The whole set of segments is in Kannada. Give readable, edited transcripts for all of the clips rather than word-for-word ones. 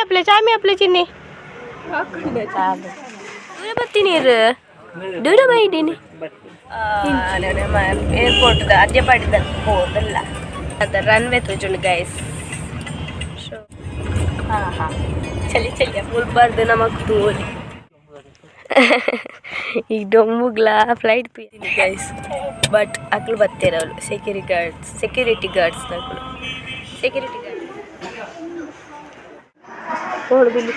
आपले चाय मी आपले चिन्नी ಬರ್ತೀನಿ ದೂರ ಬೈದೀನಿ ಏರ್ಪೋರ್ಟ್ ಅಜ್ಜೆ ಪಡಿದ ಹೋದಲ್ಲ ಅದ ರನ್ವೇ ತುಜುಂಡು ಗೈಸ್ ಹಾಂ ಚಲಿ ಚಲಿ ಮುಲ್ಬಾರ್ದು ನಮಗ್ ತೋಲಿ ಈಗ ಡೊಂಬುಗ್ಲ ಫ್ಲೈಟ್ ಪೀತೀನಿ ಗೈಸ್ ಬಟ್ ಅಕ್ಲು ಬರ್ತಿರವಳು ಸೆಕ್ಯೂರಿಟಿ ಗಾರ್ಡ್ಸ್ ನಕಲು ಸೆಕ್ಯೂರಿಟಿ ಗಾರ್ಡ್ ನೋಡು ಬಿಲ್ಲಿ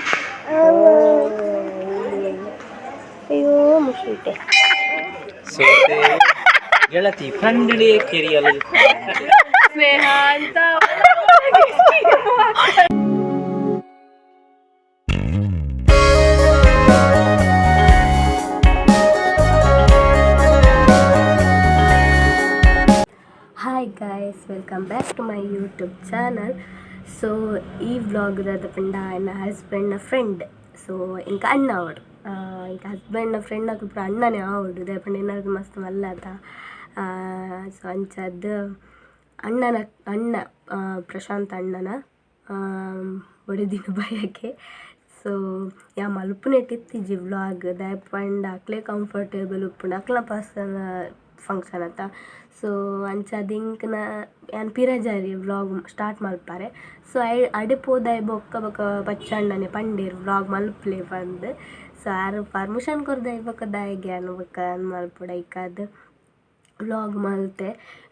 ಅಯ್ಯೋ ಮುಷಿಟೆ ಗೆಳತಿ ಫ್ರೆಂಡ್ಲಿ ಕೆರಿಯಲು ಸ್ನೇಹ ಅಂತ hi guys welcome back to my YouTube channel so ಈ ವ್ಲಾಗ್ದಾದ ಪಂಡ ನನ್ನ ಹಸ್ಬೆಂಡ್ನ ಫ್ರೆಂಡ್ ಸೊ ಇಂಕ ಅಣ್ಣ ಅವರು ಇಂಕ ಹಸ್ಬೆಂಡ್ನ ಫ್ರೆಂಡ್ ಹಾಕಿದ್ರು ಅಣ್ಣನೇ ಆವಡು ದೇಪಂಡ ಏನಾದ್ರು ಮಸ್ತ್ ಮಲ್ಲದ ಸೊ ಅಂಚದ್ದು ಅಣ್ಣ ಪ್ರಶಾಂತ್ ಅಣ್ಣನ ಒಡೆದಿನ ಭಯಕ್ಕೆ ಸೊ ಯಾ ಮಲ್ಪುನೆಟ್ಟಿತ್ತಿಜ್ಜಿ ವ್ಲಾಗ್ ದೇಪಂಡ ಅಕ್ಲೆ ಕಂಫರ್ಟೇಬಲ್ ಉಪ್ಪುಂಡು ಅಕ್ಲ ಪರ್ಸನ್ ಫಂಕ್ಷನ್ ಅಂತ ಸೊ ಅಂಚದು ಇಂಕ್ನ ಯಾನ್ ಪಿರಜಾರಿ ವ್ಲಾಗ್ ಸ್ಟಾರ್ಟ್ ಮಲ್ಪಾರೆ ಸೊ ಅಡೆ ಪೋದಾಯ ಬೊಕ್ಕ ಪಚ್ಚಣ್ಣನೆ ಪಂಡೇರು ವ್ಲಾಗ್ ಮಲ್ಪಲೆ ಬಂದು ಸೊ ಯಾರು ಪರ್ಮಿಷನ್ ಕೊರ್ದಾಯ ಬೊಕ್ಕ ದಾಯಿಗೆ ಅನ್ನು ಬೊಕ್ಕ ಮಲ್ಪುಡ ಇಕ್ಕದು ವ್ಲಾಗ್ ಮಲ್ತೆ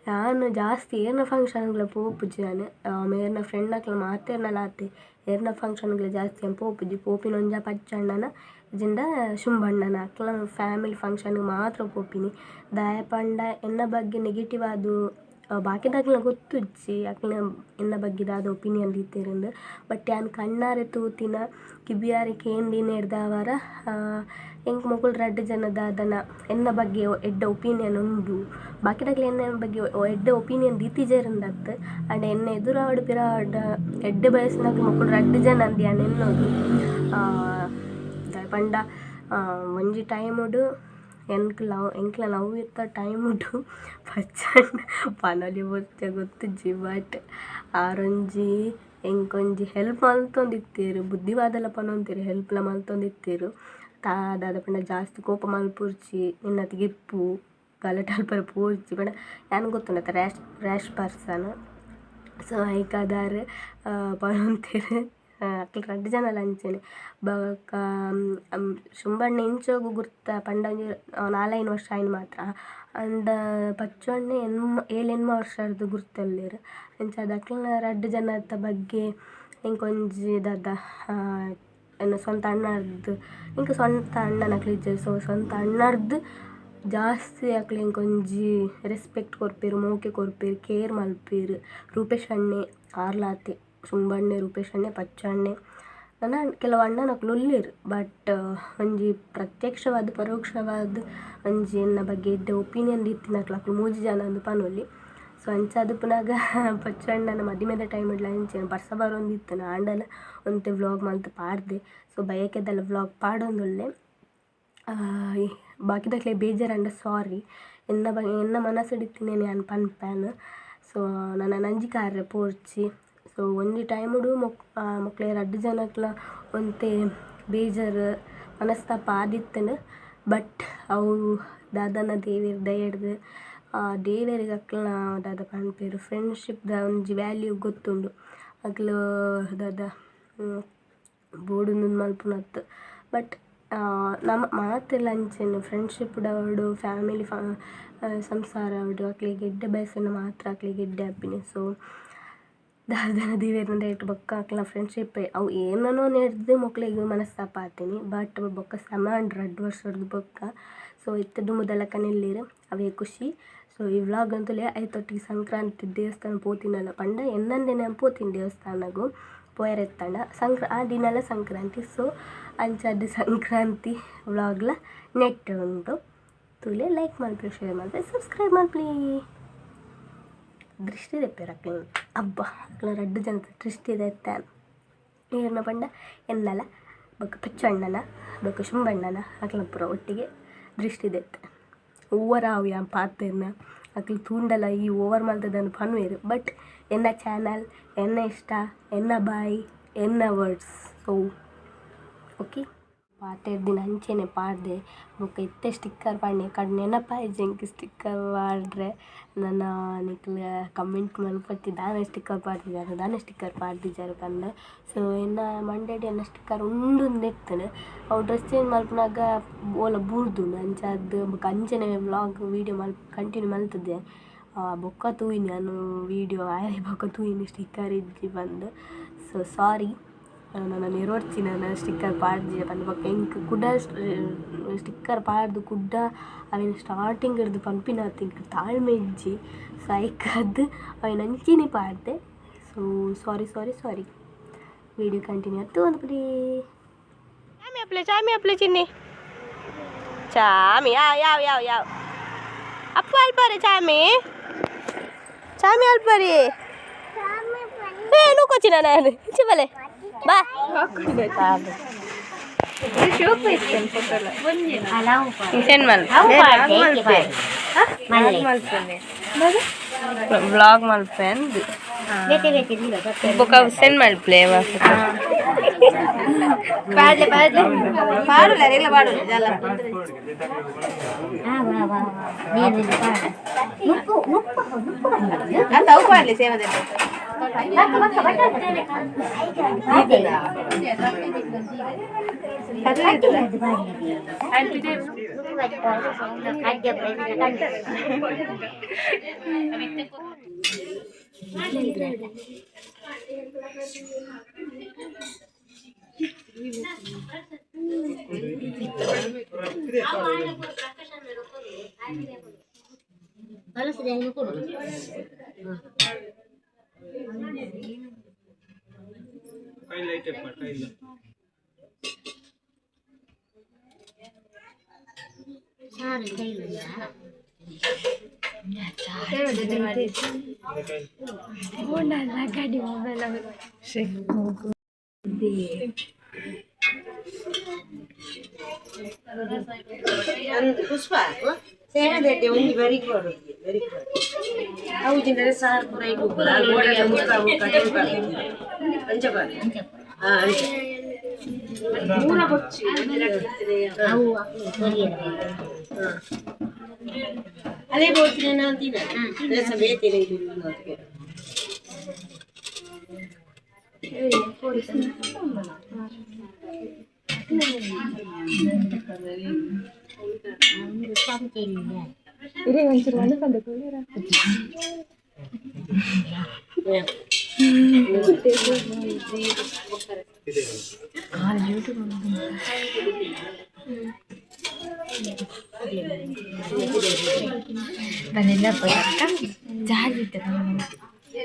ನಾನು ಜಾಸ್ತಿ ಏರ್ನ ಫಂಕ್ಷನ್ಗಳ ಪೋಪುಜಿ ನಾನು ಮೇರ್ನ ಫ್ರೆಂಡ್ ಅಕ್ಲ ಮಾತೇರ್ನಲಾತೆ ಏರ್ನ ಫಂಕ್ಷನ್ಗಳ ಜಾಸ್ತಿ ಏನು ಪೋಪುಜಿ ಪೋಪಿನೊಂಜ ಪಚ್ಚಣ್ಣನ ಇಜಿಂದ ಶುಂಭಣ್ಣನ ಅಕ್ಲ ಫ್ಯಾಮಿಲಿ ಫಂಕ್ಷನ್ಗೆ ಮಾತ್ರ ಪೋಪಿನಿ ದಾಯ ಪಂಡ ಎನ್ನ ಬಗ್ಗೆ ನೆಗೆಟಿವ್ ಆದು ಬಾಕಿದಾಕ್ಲ ಗೊತ್ತುಜ್ಜಿ ಅಕ್ಲ ಎನ್ನ ಬಗ್ಗೆ ದಾದ ಒಪಿನಿಯನ್ ದೀತೆರಂದು ಬಟ್ ಯಾನ್ ಕಣ್ಣಾರೆ ತೂತಿನ ಕಿಬಿಯಾರೆ ಕೇಂದಿನ ಹಿಡ್ದವರ ಎಂಕ್ ಮೊಗುಳು 2 ಜನದಾದನ ಎನ್ನ ಬಗ್ಗೆ ಎಡ್ಡ ಒಪಿನಿಯನ್ ಉಂಡು ಬಾಕಿದಾಕ್ಲ ಎನ್ನ ಬಗ್ಗೆ ಎಡ್ಡ ಒಪಿನಿಯನ್ ದೀತಿಜೇರಂದತ್ತು ಅಂಡ್ ಎನ್ನ ಎದುರಾವಡು ಪಿರಾವಡ ಎಡ್ಡ ಬಯಸ್ಸಿನಾಗ ಮೊಗುಳು 2 ಜನ ಅಂದ್ಯಾನ ಎನ್ನೋದು ಪಂಡ ಒಂಜಿ ಟೈಮುಡು ಎಂಕ್ಲ ಲವ್ ಇತ್ತ ಟೈಮುಡು ಪಚ್ಚಣ್ಣ ಪನೊಲಿ ಬೊತ್ತೆ ಗೊತ್ತುಜ್ಜಿ ಬಟ್ ಆರೊಂಜಿ ಎಂಕೊಂಜಿ ಹೆಲ್ಪ್ ಮಲ್ತೊಂದಿತ್ತೇರು ಬುದ್ಧಿವಾದಲ ಪನೊಂತೀರು ಹೆಲ್ಪ್ಲ ಮಲ್ತೊಂದಿತ್ತೇರು ದಾದ ಪಂಡ ಜಾಸ್ತಿ ಕೋಪ ಮಲ್ಪುರ್ಚಿ ನಿನ್ನತಿಗೆ ಇಪ್ಪು ಗಲಾಟೆ ಅಲ್ಪರ ಪೂರ್ಚಿ ಪಂಡ ಯಾನ್ ಗೊತ್ತುಂಡತ್ತ ರ್ಯಾಶ್ ಪರ್ಸನ್ ಸೊ ಐಕಾದಾರು ಪನೊಂತೀರು ಅಕ್ಲು 2 ಜನ ಲಂಚನೆ ಬೊಕ ಶುಂಭಣ್ಣ ಇಂಚೋಗು ಗುರ್ತ ಪಂಡ 4 ವರ್ಷ ಆಯ್ನು ಮಾತ್ರ ಅಂಡ್ ಪಚ್ಚೊಣ್ಣೆ 7 ವರ್ಷದ್ದು ಗುರ್ತಲ್ಲೇರು ಅಂಚಾದ ಅಕ್ಲ 2 ಜನದ ಬಗ್ಗೆ ಇಂಕೊಂಜಿ ದಾದ ಏನು ಸ್ವಂತ ಅಣ್ಣರ್ದು ಇಂಕ ಸ್ವಂತ ಅಣ್ಣನ ಅಕ್ಲ ಇಜ್ಜರು ಸೊ ಸ್ವಂತ ಅಣ್ಣರ್ದು ಜಾಸ್ತಿ ಅಕ್ಲ ಇಂಕೊಂಜಿ ರೆಸ್ಪೆಕ್ಟ್ ಕೊರ್ಪೇರು ಮೋಕೆ ಕೊರ್ಪೇರು ಕೇರ್ ಮಲ್ಪೇರು ರೂಪೇಶ್ ಅಣ್ಣೆ ಆರ್ಲಾತೆ ಶುಂಭಣ್ಣೆ ರೂಪೇಶ್ ಅಣ್ಣೆ ಪಚ್ಚಣ್ಣೆ ನನ್ನ ಕೆಲವು ಅಣ್ಣನಕ್ಲು ಒಲ್ಲೇರು ಬಟ್ ಒಂಜಿ ಪ್ರತ್ಯಕ್ಷವಾದ ಪರೋಕ್ಷವಾದ ಒಂಜಿ ಎನ್ನ ಬಗ್ಗೆ ಇದ್ದ ಒಪಿನಿಯನ್ ದೀತಿನಕ್ಲು ಅಕ್ಲು 3 ಜನ ಅಂದು ಪನೊಲಿ ಸೊ ಅಂಚಾದು ಪುನಗ ಪಚ್ಚಣ್ಣನ ಮದಿಮೆದ ಟೈಮಡ್ಲ ಅಂಚೆನ ಬರ್ಸ ಬರೋಂದಿತ್ತು ಆಂಡಲ ಒಂತೆ ವ್ಲಾಗ್ ಮಲ್ತು ಪಾಡ್ದೆ ಸೊ ಬಯಕೆದಲ್ಲ ವ್ಲಾಗ್ ಪಾಡೊಂದುಲ್ಲೆ ಬಾಕಿದಕ್ಲೆ ಬೇಜಾರಂಡ ಸಾರಿ ಎನ್ನ ಮನಸ್ಸಿಡಿತ್ತಿನೇನೆ ನಾನು ಪನ್ಪ್ಯಾನ್ ಸೊ ನನ್ನ ನಂಜಿಕಾರ್ರೆ ಪೋರ್ಚಿ ಸೊ ಒಂಜಿ ಟೈಮುಡು ಮಕ್ಳೆ 2 ಜನಕ್ಲ ಒಂತೆ ಬೇಜಾರು ಮನಸ್ತಾಪ ಆದಿತ್ತನು ಬಟ್ ಅವು ದಾದನ ದೇವೇರು ದಯಡ್ದು ದೇವೇರಿಗೆ ಅಕ್ಲ ದಾದ ಪನ್ಪೇರು ಫ್ರೆಂಡ್ಶಿಪ್ದ ಒಂಜಿ ವ್ಯಾಲ್ಯೂ ಗೊತ್ತುಂಡು ಅಕ್ಲು ದಾದ ಬೋಡು ಮಲ್ಪುನತ್ತು ಬಟ್ ನಮ್ಮ ಮಾತೆಲ್ಲ ಅಂಚೆನು ಫ್ರೆಂಡ್ಶಿಪ್ ಡವಡು ಫ್ಯಾಮಿಲಿ ಸಂಸಾರ ಅವಡು ಅಕ್ಲಿಗೆ ಗೆಡ್ಡೆ ಬಯಸನ್ನು ಮಾತ್ರ ಅಕ್ಲಿಗೆ ಗೆಡ್ಡೆ ಹ್ಯಾಪಿನೆಸ್ ಸೊ ದಾದನ ದೇವೇರ್ನ ಡೈರೆಕ್ಟ್ ಬೊಕ್ಕ ಅಕ್ಲ ಫ್ರೆಂಡ್ಶಿಪ್ ಅವು ಏನೋ ನಡೆದು ಮಕ್ಳಿಗೆ ಮನಸ್ತಾಪ ಆತೀನಿ ಬಟ್ ಬೊಕ್ಕ ಸಮಾಂಡ್ 2 ವರ್ಷದ ಬೊಕ್ಕ ಸೊ ಇತ್ತದು ಮೊದಲಕನೆಲ್ಲೀರು ಅವೇ ಖುಷಿ ಸೊ ಈ ವ್ಲಾಗ್ ಅಂತಲೇ ಐತೊಟ್ಟಿಗೆ ಸಂಕ್ರಾಂತಿ ದೇವಸ್ಥಾನ ಪೋತಿನಲ್ಲ ಪಂಡ ಎನ್ನಂದೇನೆ ಪೋತೀನಿ ದೇವಸ್ಥಾನಗೂ ಪೋಯರೆತ್ತಂಡ ಆ ದಿನಲ್ಲ ಸಂಕ್ರಾಂತಿ ಸೊ ಅಂಚದ್ದು ಸಂಕ್ರಾಂತಿ ವ್ಲಾಗ್ಲ ನೆಟ್ ಉಂಟು ತುಲೆ ಲೈಕ್ ಮಾಡ್ತೀವಿ ಶೇರ್ ಮಾಡ್ತೀವಿ ಸಬ್ಸ್ಕ್ರೈಬ್ ಮಾಡ್ಲಿ ದೃಷ್ಟಿ ತೆಪ್ಪೇರು ಅಕ್ಲ ಹಬ್ಬ ಅಕ್ಲ 2 ಜನ ದೃಷ್ಟಿ ತೆತ್ತಾನು ನೀರನ್ನ ಪಂಡ ಎನ್ನಲ್ಲ ಬೊಕ್ಕ ಪಚ್ಚಣ್ಣನ ಬೊಕ್ಕ ಶುಂಭಣ್ಣನ ಅಕ್ಲ ಪುರ ಒಟ್ಟಿಗೆ ದೃಷ್ಟಿ ತೆತ್ತ ಓವರಾವು ಯಾನ್ ಪಾತೆರ್ನ ಅಕ್ಲು ತೂಂಡಲ ಈ ಓವರ್ ಮಲ್ತದನ್ನು ಪನ್ವೇರು ಬಟ್ ಎನ್ನ ಚಾನಲ್ ಎನ್ನ ಇಷ್ಟ ಎನ್ನ ಬಾಯಿ ಎನ್ನ ವರ್ಡ್ಸ್. ಸೊ ಓಕೆ ಪಾತೆರ್ ದಿನ ಅಂಚೆನೆ ಪಾಡ್ದೆ ಬೊಕ್ಕ ಇತ್ತೆ ಸ್ಟಿಕ್ಕರ್ ಪಾಡ್ನೆ ಕಡ್ ನೆನಪಾಯ್ಜಿ ಎಂಕ್ ಸ್ಟಿಕ್ಕರ್ ಪಾಡ್ರೆ ನನ್ನ ನಿಕ್ಲ ಕಮೆಂಟ್ ಮಲ್ಪತ್ತಿ ದಾನೆ ಸ್ಟಿಕ್ಕರ್ ಪಾಡ್ದಿಜಾರು ಪಂಡ. ಸೊ ಎನ್ನ ಮಂಡೆಡ್ ಎನ್ನ ಸ್ಟಿಕ್ಕರ್ ಉಂಡು ನೆತ್ತುಂಡು ಅವು ಡ್ರೆಸ್ ಚೇಂಜ್ ಮಲ್ಪನಾಗ ಓಲ ಬೂರ್ದುಂಡು ಅಂಚಾದ್ ಬೊಕ್ಕ ಅಂಚನೆ ವ್ಲಾಗ್ ವೀಡಿಯೋ ಕಂಟಿನ್ಯೂ ಮಲ್ತದೆ. ಬೊಕ್ಕ ತೂಯಿನಿ ನಾನು ವೀಡಿಯೋ ಆಯ್ ಬೊಕ್ಕ ತೂಯಿನಿ ಸ್ಟಿಕ್ಕರ್ ಇಜ್ಜಿ ಬಂದು. ಸೊ ಸಾರಿ ನನ್ನ ನೆರೋಡ್ಚಿ ನಾನು ಸ್ಟಿಕ್ಕರ್ ಪಾಡ್ದಿ ಪಂಡ ಬೊಕ್ಕ ಎಂಕ್ ಕುಡ್ಡ ಸ್ಟಿಕ್ಕರ್ ಪಾಡ್ದು ಕುಡ್ಡ ಅವೇನು ಸ್ಟಾರ್ಟಿಂಗ್ ಹಿಡ್ದು ಪಂಪಿನಾತ್ ಎಂಕ್ ತಾಳ್ಮೆ ಇಜ್ಜಿ ಸೊ ಐಕದ್ ಅವೇನು ಅಂಚಿನಿ ಪಾಡ್ದೆ. ಸೊ ಸಾರಿ ವೀಡಿಯೋ ಕಂಟಿನ್ಯೂ ಆಯ್ತು ಒಂದು ಪಡಿ ಚಾಮಿ ಅಪ್ಲೆ ಚಿನ್ನಿ ಚಾಮಿ ಯಾವ ಅಪ್ಪ ಅಲ್ಪರಿ ಚಾಮಿ ಅಲ್ಪರಿ ನೂಕೋಚಿನ ನಾನು ಚಿಬಲೆ ಬಾ ವ್ಲಾಗ್ ಮಲ್ಪೆ ಅಂದು ಬೊಕ್ಕ ಸೆಂಡ್ ಮಲ್ಪ್ಲೆ ಪುಷ್ಪ ಸೇನದೆಡ್ಡೆ ಒಂಜಿ ವೆರಿ ಗುಡ್ ಅವು ಜಿಂದರೆ ಸಾರ್ ಪೂರ ಇಡು ಗೋಡೆಯ ಮುಖ ಅಂಚಪಾಡಿ ಅಂಚ ಪೂರ ಬೊಚ್ಚಿ ಅವು ಅದೇ ಬೋಚಿನ ನಾನು ತಿನ್ನ ರೇಸ ಬೇತಿನ ಇದು ಅದಕ್ಕೆ ಇರೇ ಒಂಚೂರು ಮನೆ ಬಂದ ಕೊಡಿರ ಬನೆಲ್ಲ ಬರಕ ಜಾಗಿತ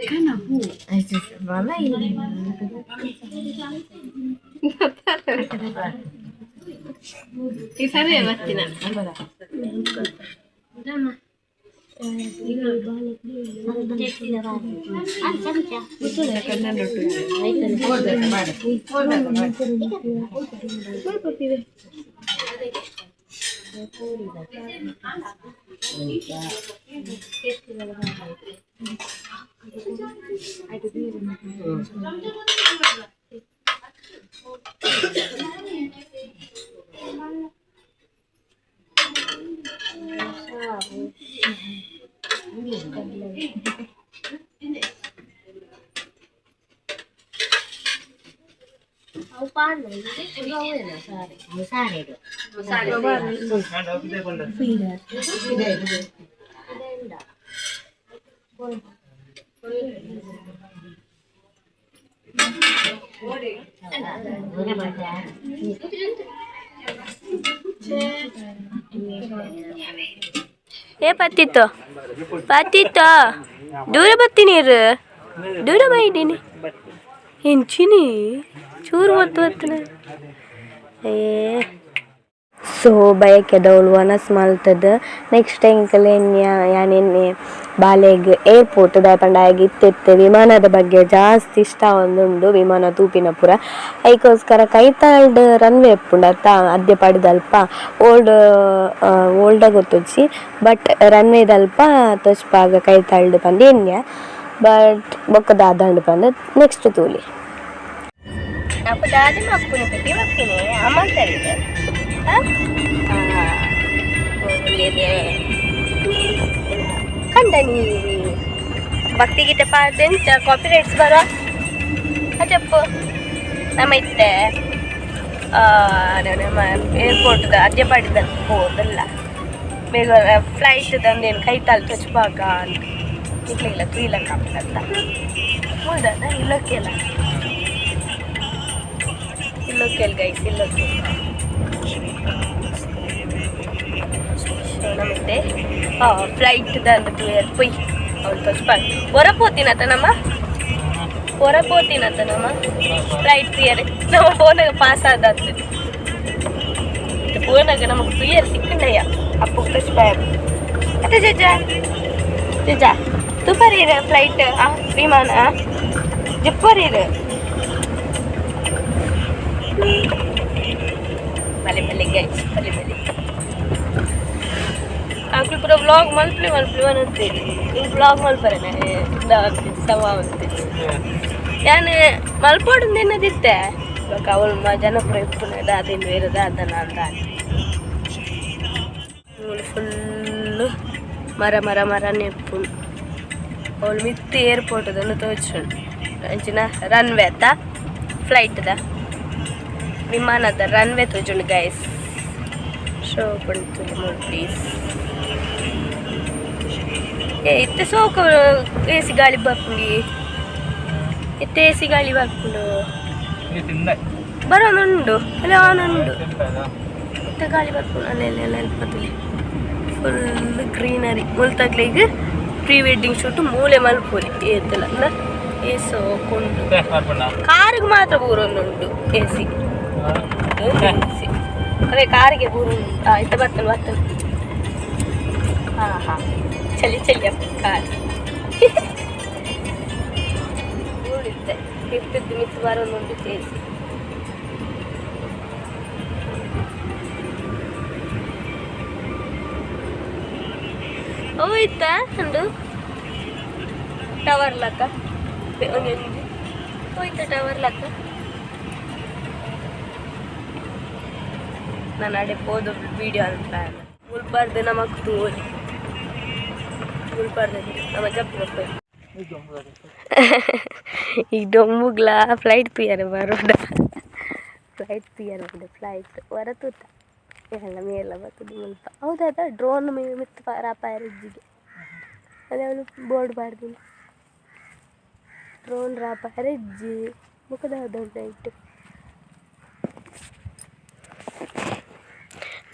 ಕನಪು ಐತೆ ಬಲ ಇಲ್ಲಿ ಈ ಸರಿ ಬರ್ತೀನಿ ಬರ ಏ ಪತ್ತಿತ್ತು ದೂರ ಬರ್ತೀನಿ ದೂರ ಬೈದೀನಿ ಹೆಂಚಿನಿ ಚೂರು ಒತ್ತು ಏ ಸೊ ಬಯಕೆದವಳು ವನಸ್ ಮಲ್ತದ ನೆಕ್ಸ್ಟ್ ಎಂಕಲ್ ಯಾನೆನ್ನೆ ಬಾಲೆಗ್ ಏರ್ಪೋರ್ಟ್ ದಾಯಪಂಡ ಇತ್ತೆತ್ತೆ ವಿಮಾನದ ಬಗ್ಗೆ ಜಾಸ್ತಿ ಇಷ್ಟ ಒಂದುಂಡು ವಿಮಾನ ತೂಪಿನ ಪೂರ ಐಕೋಸ್ಕರ ಕೈತಾಳ್ಡ್ ರನ್ವೇ ಎಪ್ಪುಂಡು ಅತ್ತ ಅದ್ಯ ಪಡ್ದಲ್ಪ ಓಲ್ಡ ಗೊತ್ತೊಚ್ಚಿ ಬಟ್ ರನ್ವೇದಲ್ಪ ತೊಚ್ಪಾಗ ಕೈತಾಳ್ಡ್ ಪಂದ್ ಎನ್ಯ ಬಟ್ ಬೊಕ್ಕ ದಾದಂಡು ಪಂದ್ next ತೂಲಿ apa dari maupun itu ini aman dari itu kan Dani bakti kita paden copyrights baru aja po nama itu nama airport dah aja pada dah ಹೋದಲ್ಲ ಬೇಗ ಫ್ಲೈಟ್ ತಂದೇನು ಕೈ ತಾಲ್ ತಚ್ಪಾಗ ಇರ್ಲಿಲ್ಲ ಕ್ರೀಲಕ್ಕ ಅಂತ ಮುಳ್ದದ ಇಲ್ಲೋಕೆಲ್ಲ ಇಲ್ಲೋಕೆಲ್ ಗೈಸ್ ಇಲ್ಲೋಕೆ ನಮಗೆ ಫ್ಲೈಟ್ ದಂದು ಪೊಯ್ ಅವ್ನು ತಚ್ಪಾಗ ಹೊರಪೋತಿನತ್ತ ನಮ್ಮ ಹೊರಪೋತಿನತ್ತ ನಮ್ಮ ಫ್ಲೈಟ್ ಕ್ಲಿಯರ್ ನಮ್ಮ ಫೋನಾಗ ಪಾಸ್ ಆದದ್ದು ಫೋನಾಗ ನಮಗೆ ಕ್ಲಿಯರ್ ಸಿಕ್ಕಂಡಯ್ಯ ಅಪ್ಪು ತಚ್ಪಾಗ ಅತ್ತೆ ಜಜ್ಜ ತುಪರೀರ ಫ್ಲೈಟ್ ವಿಮಾನ ಜಿಪ್ಪರೀರ ಬಲೆ ಬಲೆ ಗೈಸ್ ಬಲೆ ಬಲೆ ಆಕಳು ಪೂರ ವ್ಲಾಗ್ ಮಲ್ಪಲಿ ಅಂತೀರಿ ಹಿಂಗೆ ವ್ಲಾಗ್ ಮಲ್ಪರೇನೆ ಸಮ ಅಂತೀರಿ ನಾನು ಮಲ್ಪೋಡು ಏನದಿತ್ತೆ ಇವಾಗ ಅವಳು ಜನಪುರ ಇಪ್ಪುನದ ಅದೇನು ಬೇರೆದ ಅದನ್ನ ಅಂತ ಫುಲ್ಲು ಮರ ನೆಪ್ಪುಂಡು ಅವಳು ಮಿತ್ತಿ ಏರ್ಪೋರ್ಟದನ್ನು ತೋರಿಸೋಣ ಅಂಚಿನ ರನ್ವೇ ಅತ್ತ ಫ್ಲೈಟ್ದ ವಿಮಾನದ ರನ್ವೇ ತೋಜುಂಡು ಗೈಸ್ ಶೋ ಬಂತು ಪ್ಲೀಸ್ ಇತ್ತೆ ಸೋಕು ಎ ಸಿ ಗಾಳಿ ಬರ್ಪುಂಡಿ ಇತ್ತೆ ಎ ಸಿ ಗಾಳಿ ಬರ್ಪುಂಡು ಬರೋನುಂಡು ಅಲ್ಲ ಆನುಂಡು ಇತ್ತೆ ಗಾಳಿ ಬರ್ಪುಂಡು ಅಲ್ಲೆಲ್ಲ ಪತ್ತಲಿ ಫುಲ್ ಗ್ರೀನರಿ ಮುಲ್ತಗ್ಲಿಗೆ ಪ್ರೀ ವೆಡ್ಡಿಂಗ್ ಶೂಟ್ ಮೂಲೆ ಮಲ್ಪೋಲಿ ಏತಲ್ಲ ಏಸು ಕೊಂಡು ಕಾರಿಗೆ ಮಾತ್ರ ಬೂರೊಂದುಂಟು ಎ ಸಿ ಅದೇ ಕಾರಿಗೆ ಬೂರೊಂದು ಇತ್ತ ಬರ್ತನೆ ಹಾಂ ಚಲಿ ಅಪ್ಪ ಕಾರ್ ನೋಡಿದ್ದೆ ಇರ್ತಿದ್ದು ಮಿಸ್ ಬರೋನುಂಟು ಎ ಸಿ ಹೋಯ್ತಾ ಒಂದು ಟವರ್ ಲಕ್ಕ ಹೋಯ್ತಾ ಟವರ್ ಲಕ್ಕ ನಾನು ಅಡೆ ಹೋದ ವಿಡಿಯೋ ಅಂತ ಮುಲ್ಬಾರ್ದು ನಮಕ್ ತೋರಿ ಮುಲ್ಬಾರ್ದಲ್ಲಿ ನಮ್ಮ ಜಪ್ಪ ಈಗ ಡೊಂಬುಗ್ಲ ಫ್ಲೈಟ್ ತುಯ್ಯಾರ ಬರೋದ ಫ್ಲೈಟ್ ಹೊರತೂತ ಎಲ್ಲ ಮೇಲ ಬರ್ತದೆ ಮುಲ್ಪ ಹೌದಾದ ಡ್ರೋನ್ ಮಿತ್ತು ರಾಪಾಯರಜ್ಜಿಗೆ ಅದೇ ಅವನು ಬೋರ್ಡ್ ಬಾರ್ದಿಲ್ಲ ಡ್ರೋನ್ ರಾಪಾಯರಜ್ಜಿ ಮುಖದ ದೊಡ್ಡ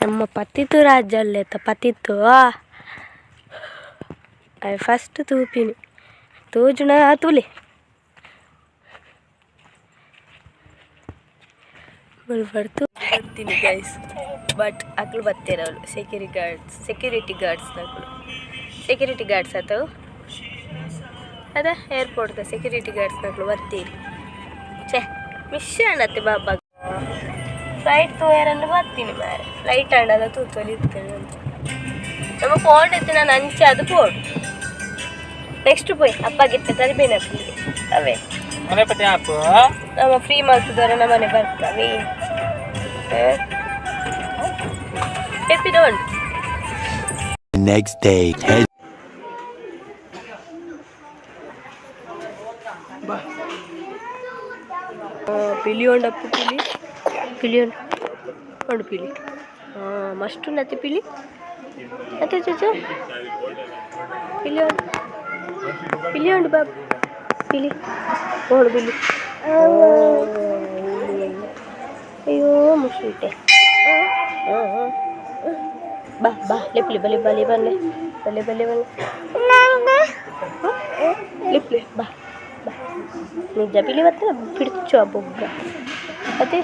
ನಮ್ಮ ಪತಿತ್ತು ರಾಜ್ಯ ಅಲ್ಲೇತ ಪತಿತ್ತು ಫಸ್ಟ್ ತೂಪಿನಿ ತೂಜುಣ ತುಲಿ ಬರ್ತು ಬರ್ತೀನಿ ಗೈಸ್ ಬಟ್ ಅಕ್ಳು ಬರ್ತೀರವಳು ಸೆಕ್ಯೂರಿಟಿ ಗಾರ್ಡ್ಸ್ ಆತವು ಅದ ಏರ್ಪೋರ್ಟ್ದ ಸೆಕ್ಯೂರಿಟಿ ಗಾರ್ಡ್ಸ್ನಗಳು ಬರ್ತೀರಿ ಮಿಸ್ ಅಣ್ಣತ್ತೆ ಬಾಬಾ ಫ್ಲೈಟ್ ತೋಯರನ್ನು ಬರ್ತೀನಿ ಮಾರೆ ಫ್ಲೈಟ್ ಅಣ್ಣದ ತೂತಲ್ಲಿ ಇರ್ತೇನೆ ಅಂತ ನಮ್ಮ ಫೋನ್ ಇತ್ತು ನಾನು ಅಂಚೆ ಅದು ಬೋರ್ಡ್ ನೆಕ್ಸ್ಟ್ ಪೋಯ್ ಅಪ್ಪಗಿತ್ತ ತರಬೇನೆ ಅಪ್ಪನಿಗೆ ಅವೇ ನಮ್ಮ ಫ್ರೀ ಮಾಡ್ತಿದ್ದಾರೆ ನಮ್ಮನೆ ಬರ್ತಾವೆ Next day. ಪಿಲಿ ಉಂಡಪ್ಪು ಪಿಲಿ ಉಂಡು ಪಿಲಿ ಮಸ್ತ್ ಉಂಡತ್ತೆ ಪಿಲಿ ಅತ್ತೆ ಚೂಚು ಪಿಲಿ ಉಂಡು ಬಾಬು ಪಿಲಿ ನೋಡು ಪಿಲಿ ಅಯ್ಯೋ ಮುಸುಟೆ ಬಾ ಲಿಪ್ಲಿ ಬಲೆ ಲಿಪ್ಲಿ ಬಾ ನಿಜ ಪಿಲಿ ಬತ್ತನ ಪಿಡ್ಚು ಬೊಗ್ಗ ಅದೇ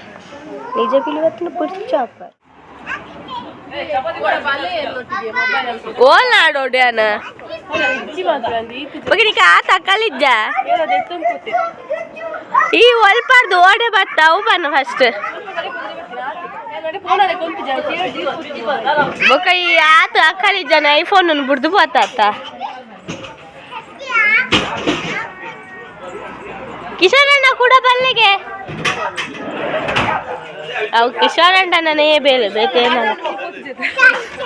ನಿಜ ಪಿಲಿ ಬತ್ತನ ಪಿಡ್ಚು ಅಪ್ಪ ಓಲ್ ಆಡೋಡೆ ಅನ್ನ ನೀಕ ಆತ ಕಲಿಜ್ಜ ಈ ಒಲ್ಪಾರ್ದು ಓಡೆ ಬರ್ತಾವು ಬನ್ನ ಫಸ್ಟ್ ಬೊಕ್ಕ ಈ ಆತ ಅಕ್ಕಲಿಜ್ಜನ ಐಫೋನ್ ಬಿಡ್ದು పోతా ಕಿಶೋರಣ್ಣ ಕೂಡ ಬಲ್ಲಿಗೆ ಅವು ಕಿಶೋರಣ್ಣನೇ ಬೇಲೆ ಬೇಕೇನಲ್ಲ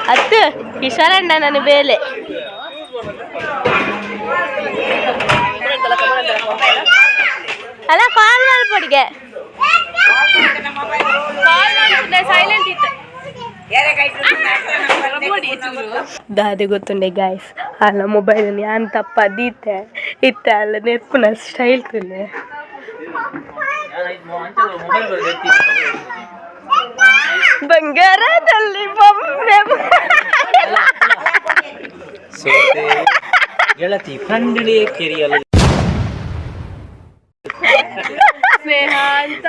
ಹತ್ತು ಕಿಶೋರಣ್ಣನ ಬೇಲೆ ಅಲ್ಲ ಕಾಲ್ ಮಾಡ್ಕೊಡಿಗೆ ಸೈಲೆಂಟ್ ಇತ್ತು ದಾದಿ ಗೊತ್ತುಂಡೆ ಗಾಯ್ಸ್ ಅಲ್ಲ ಮೊಬೈಲ್ ಯಾನ್ ತಪ್ಪ ದೀತೆ ಇತ್ತ ಅಲ್ಲ ನೆರ್ಪುನ ಸ್ಟೈಲ್ ತುಲೆ ಬಂಗಾರದಲ್ಲಿ ಬೊಂಬೆ ಗೆಳತಿ ಫ್ರೆಂಡ್ ಡೇ ಕೆರಿಯಲು ಸ್ನೇಹ ಅಂತ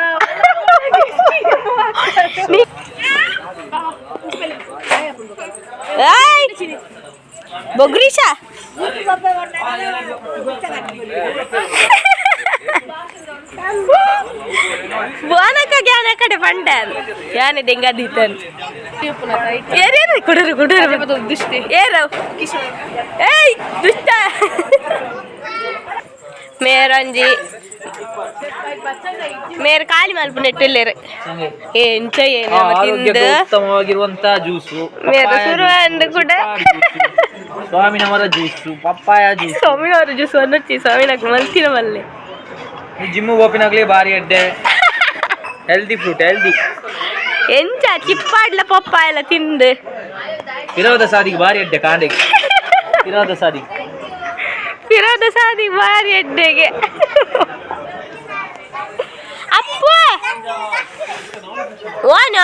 ಬೊಗ್ರೀಶ ಬೋನಕ ಜ್ಞಾನ ಕಡೆ ಪಂಡನ್ ಯಾನೆ ದೆಂಗದೀತನ್ ಏನೇನು ಕುಡರು ಕುಡರು ದುಷ್ಟ ಏರವ್ ಏಯ್ ದುಷ್ಟ ಮೇರಂಜಿ ಮೇರ್ ಖಾಲಿ ಮಲ್ಪ ನೆಟ್ಟಿಲ್ಲೇರೆ ಎಂಚ ಏನು ತಿಂದು ಉತ್ತಮವಾಗಿರುವಂತಹ ಜ್ಯೂಸು ಮೇರ ಶುರು ಅಂದ ಕೂಡ ಸ್ವಾಮಿನವರ ಜ್ಯೂಸು ಪಪ್ಪಾಯ ಜ್ಯೂಸ್ ಸ್ವಾಮಿನವರ ಜ್ಯೂಸ್ ಅನ್ನೊಚ್ಚಿ ಸ್ವಾಮಿನಾಗ ಮಲ್ತಿನ ಮಲ್ಲೆ ಜಿಮ್ಮು ಗೋಪಿನಾಗ್ಲಿ ಭಾರಿ ಅಡ್ಡೆ ಹೆಲ್ದಿ ಫ್ರೂಟ್ ಹೆಲ್ದಿ ಎಂಚ ಚಿಪ್ಪಾಡ್ಲ ಪಪ್ಪಾಯ ಎಲ್ಲ ತಿಂದು ವಿರೋಧ ಸಾದಿಗೆ ಭಾರಿ ಅಡ್ಡೆ ಕಾಂಡೆಗೆ ವಿರೋಧ ಸಾದಿ ಭಾರಿ ಅಡ್ಡೆಗೆ ಅಪ್ಪ ಓನ